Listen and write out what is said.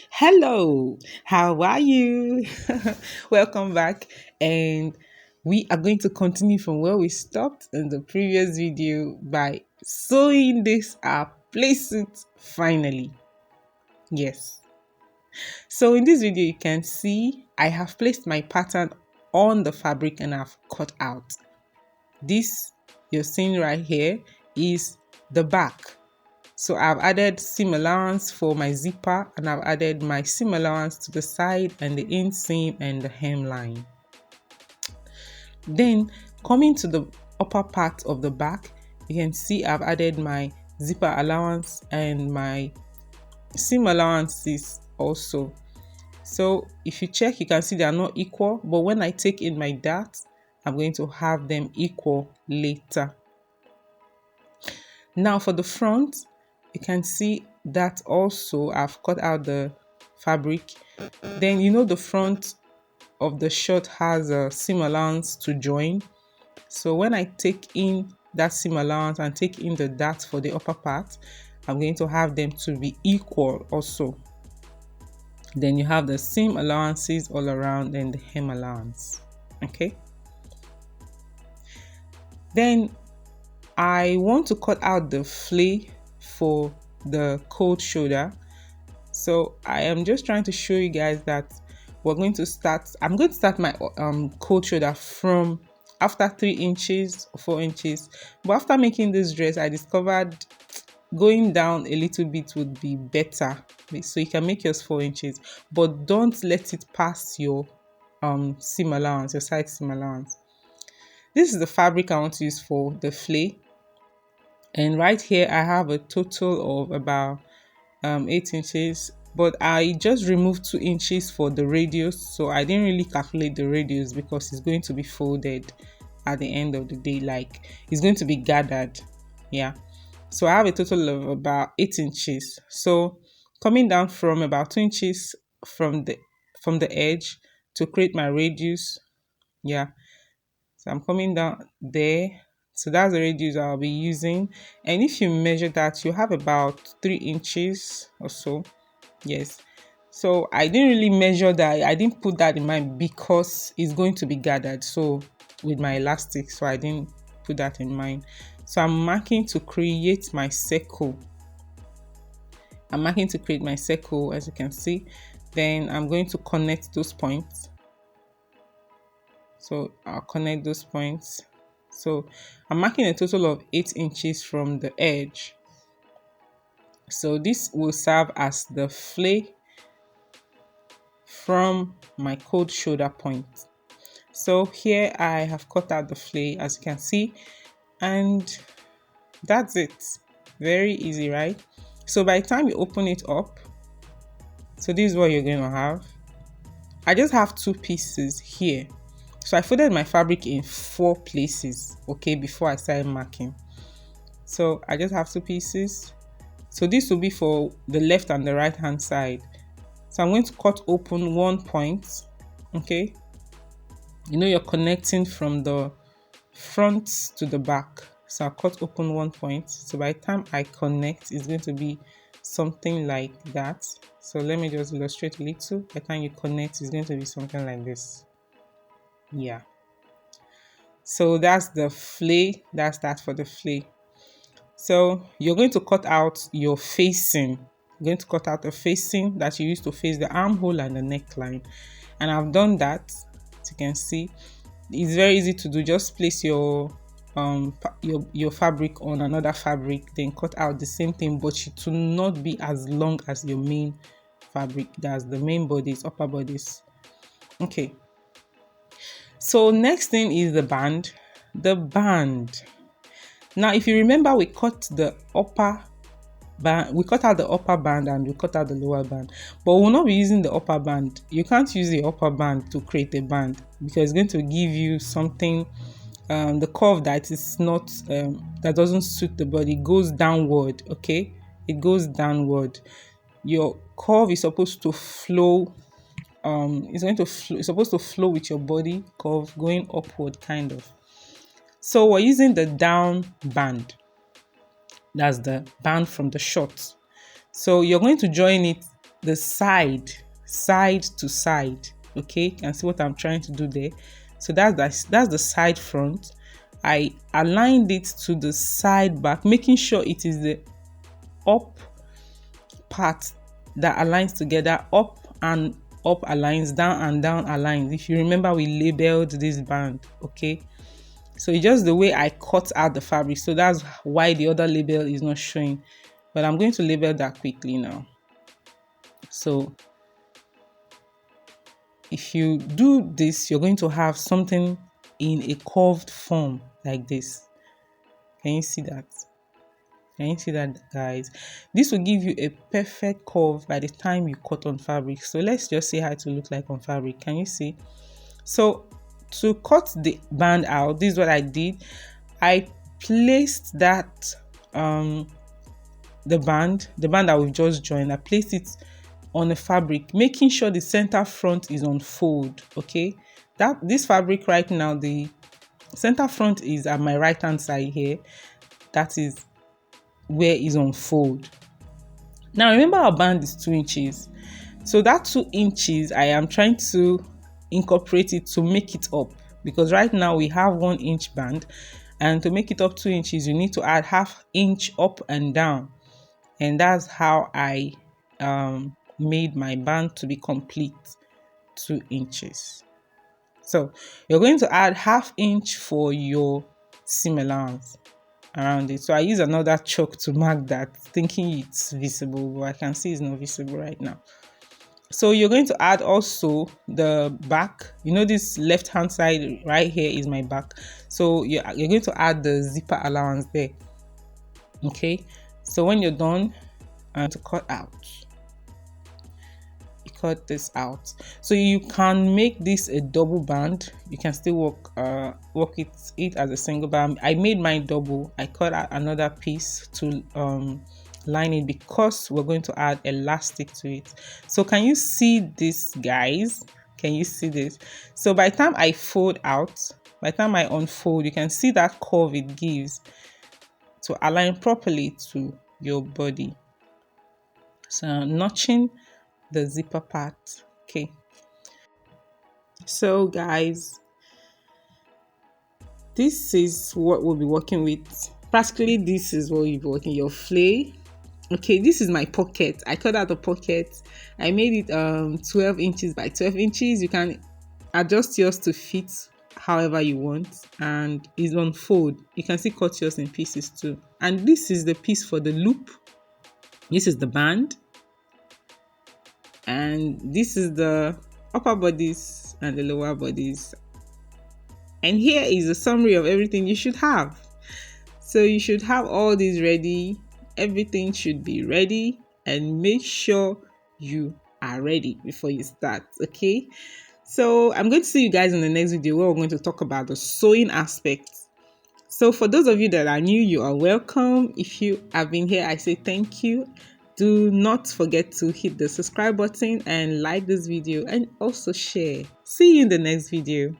Hello, how are you? Welcome back, and we are going to continue from where we stopped in the previous video by sewing this our playsuit finally. Yes. So in this video, you can see I have placed my pattern on the fabric and I've cut out. This you're seeing right here is the back. So I've added seam allowance for my zipper and I've added my seam allowance to the side and the inseam and the hemline. Then coming to the upper part of the back, you can see I've added my zipper allowance and my seam allowances also. So if you check, you can see they are not equal, but when I take in my dart, I'm going to have them equal later. Now for the front, you can see that also I've cut out the fabric. Then the front of the shirt has a seam allowance to join. So when I take in that seam allowance and take in the dart for the upper part, I'm going to have them to be equal also. Then you have the seam allowances all around and the hem allowance. Okay. Then I want to cut out the flay for the cold shoulder. So I am just trying to show you guys that I'm going to start my cold shoulder from after 3 inches or 4 inches. But after making this dress, I discovered going down a little bit would be better. So you can make yours 4 inches, but don't let it pass your seam allowance, your side seam allowance. This is the fabric I want to use for the flay. And right here, I have a total of about 8 inches, but I just removed 2 inches for the radius. So I didn't really calculate the radius because it's going to be folded at the end of the day. Like it's going to be gathered. Yeah. So I have a total of about 8 inches. So coming down from about 2 inches from the edge to create my radius. Yeah. So I'm coming down there. So that's the radius I'll be using. And if you measure that, you have about 3 inches or so. Yes. So I didn't really measure that. I didn't put that in mind because it's going to be gathered. So with my elastic, so I didn't put that in mind. So I'm marking to create my circle. I'm marking to create my circle, as you can see. Then I'm going to connect those points. So I'll connect those points. So I'm marking a total of 8 inches from the edge. So this will serve as the flay from my cold shoulder point. So here I have cut out the flay, as you can see, and that's it. Very easy, right? So by the time you open it up, so this is what you're going to have. I just have 2 pieces here. So I folded my fabric in 4 places, okay, before I started marking. So I just have 2 pieces. So this will be for the left and the right hand side. So I'm going to cut open 1 point, okay. You're connecting from the front to the back. So I'll cut open 1 point. So by the time I connect, it's going to be something like that. So let me just illustrate a little. By the time you connect, it's going to be something like this. Yeah. So that's the flay. That's that for the flay. So you're going to cut out your facing. You're going to cut out the facing that you used to face the armhole and the neckline. And I've done that. As you can see, it's very easy to do. Just place your fabric on another fabric, then cut out the same thing, but it will not be as long as your main fabric. That's the main bodies, upper bodies. Okay. So next thing is the band. The band. Now, if you remember, we cut the upper band, we cut out the upper band and we cut out the lower band, but we'll not be using the upper band. You can't use the upper band to create a band because it's going to give you something. The curve that is not that doesn't suit the body goes downward. Okay, it goes downward. Your curve is supposed to flow. It's supposed to flow with your body curve going upward, kind of. So we're using the down band. That's the band from the short. So you're going to join it the side to side. Okay, you can see what I'm trying to do there. So that's the side front. I aligned it to the side back, making sure it is the up part that aligns together. Up and up aligns, down and down aligns. If you remember, we labeled this band. Okay, so it's just the way I cut out the fabric, so that's why the other label is not showing, but I'm going to label that quickly now. So if you do this, you're going to have something in a curved form like this. Can you see that? Can you see that, guys? This will give you a perfect curve by the time you cut on fabric. So let's just see how it will look like on fabric. Can you see? So to cut the band out, this is what I did. I placed that the band that we've just joined, I placed it on the fabric, making sure the center front is on fold. Okay, that this fabric right now, the center front is at my right hand side here. That is where is on fold. Now remember, our band is 2 inches, so that 2 inches I am trying to incorporate it to make it up, because right now we have 1 inch band, and to make it up 2 inches you need to add ½ inch up and down, and that's how I made my band to be complete 2 inches. So you're going to add ½ inch for your seam allowance around it. So I use another chalk to mark that, thinking it's visible, but I can see it's not visible right now. So you're going to add also the back. You know, this left hand side right here is my back, so you're going to add the zipper allowance there. Okay, so when you're done, and to cut out, cut this out. So you can make this a double band. You can still work it as a single band. I made mine double. I cut out another piece to line it, because we're going to add elastic to it. So can you see this, guys? Can you see this? So by the time I fold out, by the time I unfold, you can see that curve it gives to align properly to your body. So notching the zipper part. Okay, so guys, this is what we'll be working with. Practically, this is what you'll be working, your flay. Okay, this is my pocket. I cut out the pocket. I made it 12 inches by 12 inches. You can adjust yours to fit however you want, and it's on fold. You can see cut yours in pieces too. And this is the piece for the loop. This is the band, and this is the upper bodies and the lower bodies, and here is a summary of everything you should have. So you should have all these ready. Everything should be ready, and make sure you are ready before you start. Okay, so I'm going to see you guys in the next video, where we're going to talk about the sewing aspect. So for those of you that are new, you are welcome. If you have been here, I say thank you. Do not forget to hit the subscribe button and like this video, and also share. See you in the next video.